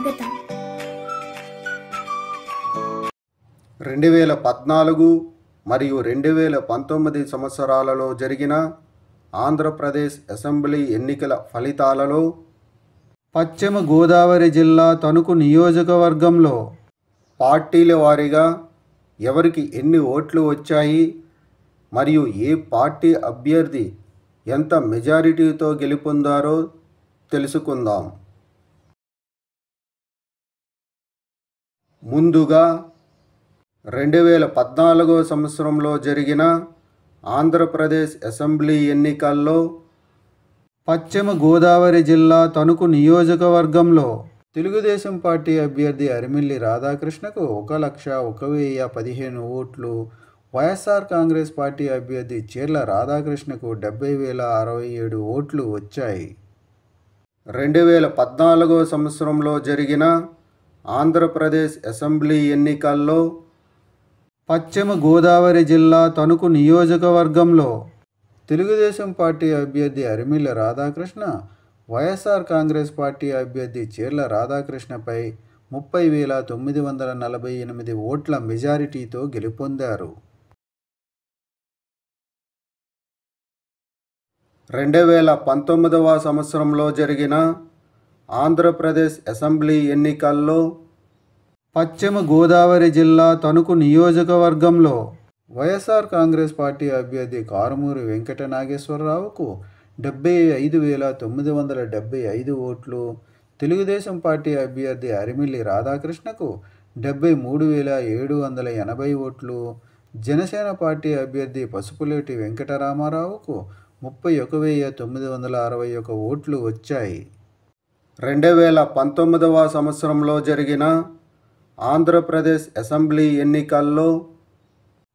స్వాగతం. 2014 మరియు 2019 సంవత్సరాలలో జరిగిన ఆంధ్రప్రదేశ్ అసెంబ్లీ ఎన్నికల ఫలితాలలో పశ్చిమ గోదావరి జిల్లా తణుకు నియోజకవర్గంలో పార్టీల వారీగా ఎవరికి ఎన్ని ఓట్లు వచ్చాయి మరియు ఏ పార్టీ అభ్యర్థి ఎంత మెజారిటీతో గెలుపొందారో తెలుసుకుందాం. ముందుగా 2014 సంవత్సరంలో జరిగిన ఆంధ్రప్రదేశ్ అసెంబ్లీ ఎన్నికల్లో పశ్చిమ గోదావరి జిల్లా తణుకు నియోజకవర్గంలో తెలుగుదేశం పార్టీ అభ్యర్థి అరిమిల్లి రాధాకృష్ణకు 1,01,015 ఓట్లు, వైఎస్ఆర్ కాంగ్రెస్ పార్టీ అభ్యర్థి చీర్ల రాధాకృష్ణకు 70,067 ఓట్లు వచ్చాయి. 2014 సంవత్సరంలో జరిగిన ఆంధ్రప్రదేశ్ అసెంబ్లీ ఎన్నికల్లో పశ్చిమ గోదావరి జిల్లా తణుకు నియోజకవర్గంలో తెలుగుదేశం పార్టీ అభ్యర్థి అరిమిల్లి రాధాకృష్ణ వైఎస్ఆర్ కాంగ్రెస్ పార్టీ అభ్యర్థి చీర్ల రాధాకృష్ణపై 30,948 ఓట్ల మెజారిటీతో గెలుపొందారు. 2019 సంవత్సరంలో జరిగిన ఆంధ్రప్రదేశ్ అసెంబ్లీ ఎన్నికల్లో పశ్చిమ గోదావరి జిల్లా తణుకు నియోజకవర్గంలో వైఎస్ఆర్ కాంగ్రెస్ పార్టీ అభ్యర్థి కారుమూరి వెంకట నాగేశ్వరరావుకు 75,975 ఓట్లు, తెలుగుదేశం పార్టీ అభ్యర్థి అరిమిల్లి రాధాకృష్ణకు 73,780 ఓట్లు, జనసేన పార్టీ అభ్యర్థి పసుపులేటి వెంకటరామారావుకు 31,961 ఓట్లు వచ్చాయి. 2019 సంవత్సరంలో జరిగిన ఆంధ్రప్రదేశ్ అసెంబ్లీ ఎన్నికల్లో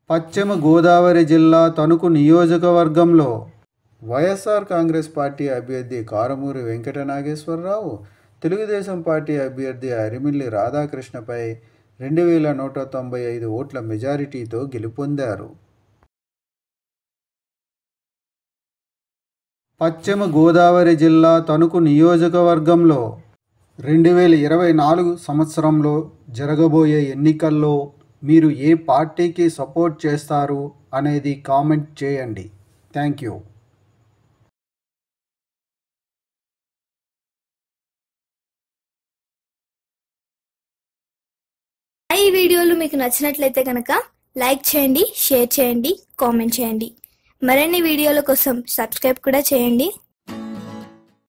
పశ్చిమ గోదావరి జిల్లా తణుకు నియోజకవర్గంలో వైఎస్ఆర్ కాంగ్రెస్ పార్టీ అభ్యర్థి కారుమూరి వెంకట నాగేశ్వరరావు తెలుగుదేశం పార్టీ అభ్యర్థి అరిమిల్లి రాధాకృష్ణపై 2,195 ఓట్ల మెజారిటీతో గెలుపొందారు. పశ్చిమ గోదావరి జిల్లా తణుకు నియోజకవర్గంలో 2024 సంవత్సరంలో జరగబోయే ఎన్నికల్లో మీరు ఏ పార్టీకి సపోర్ట్ చేస్తారు అనేది కామెంట్ చేయండి. Thank you. ఈ వీడియోలు మీకు నచ్చినట్లయితే కనుక లైక్ చేయండి, షేర్ చేయండి, కామెంట్ చేయండి. మరిన్ని వీడియోల కోసం సబ్స్క్రైబ్ కూడా చేయండి.